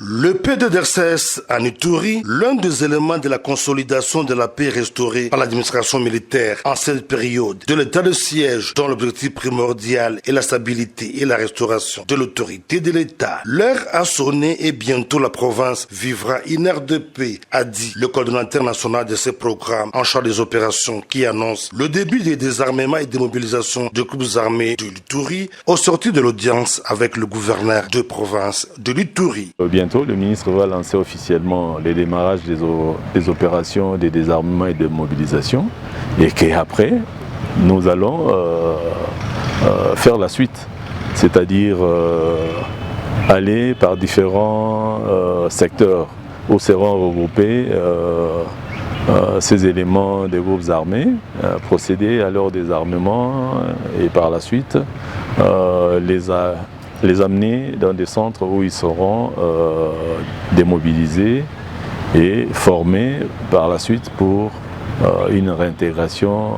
Le PDDRCS à Ituri, l'un des éléments de la consolidation de la paix restaurée par l'administration militaire en cette période de l'état de siège dont l'objectif primordial est la stabilité et la restauration de l'autorité de l'État. L'heure a sonné et bientôt la province vivra une ère de paix, a dit le coordonnateur national de ces programmes en charge des opérations qui annonce le début des désarmements et des mobilisations de groupes armés de l'Ituri au sortir de l'audience avec le gouverneur de province de l'Ituri. Bientôt, le ministre va lancer officiellement les démarrages des opérations de désarmement et de mobilisation et qu'après, nous allons faire la suite, c'est-à-dire aller par différents secteurs où seront regroupés ces éléments des groupes armés, procéder à leur désarmement et par la suite les amener dans des centres où ils seront démobilisés et formés par la suite pour une réintégration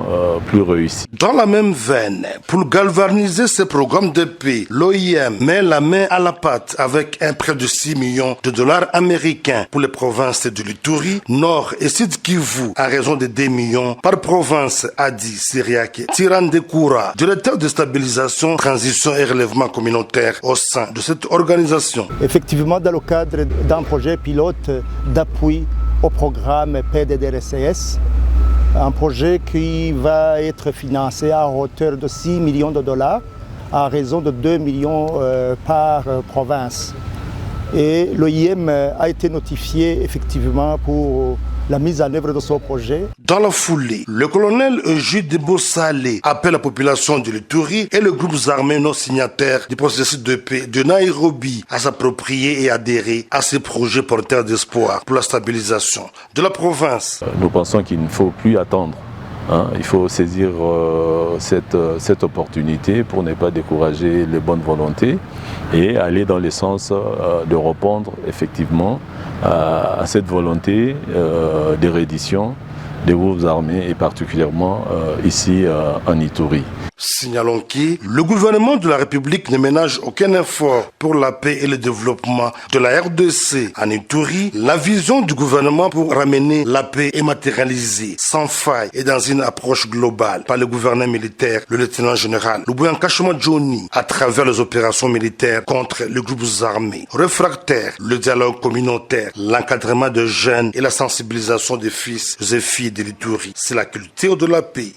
plus réussie. Dans la même veine, pour galvaniser ces programmes de paix, l'OIM met la main à la pâte avec un prêt de 6 millions de dollars américains pour les provinces de l'Ituri, Nord et Sud Kivu, à raison de 2 millions par province, a dit Siriake Tirandekura, directeur de stabilisation, transition et relèvement communautaire au sein de cette organisation. Effectivement, dans le cadre d'un projet pilote d'appui au programme PDDRCS, un projet qui va être financé à hauteur de 6 millions de dollars à raison de 2 millions par province. Et l'OIM a été notifié effectivement pour la mise en œuvre de ce projet. Dans la foulée, le colonel Eugide Bossale appelle la population de l'Ituri et le groupe armé non signataire du processus de paix de Nairobi à s'approprier et adhérer à ces projets porteurs d'espoir pour la stabilisation de la province. Nous pensons qu'il ne faut plus attendre. Il faut saisir cette opportunité pour ne pas décourager les bonnes volontés et aller dans le sens de répondre effectivement à cette volonté de reddition des groupes armés et particulièrement ici en Ituri. Signalons que le gouvernement de la République ne ménage aucun effort pour la paix et le développement de la RDC. En Ituri, la vision du gouvernement pour ramener la paix est matérialisée sans faille et dans une approche globale par le gouverneur militaire, le lieutenant général Lubuyan Kashima Johnny, à travers les opérations militaires contre les groupes armés réfractaires, le dialogue communautaire, l'encadrement de jeunes et la sensibilisation des fils et filles de l'Ituri. C'est la culture de la paix.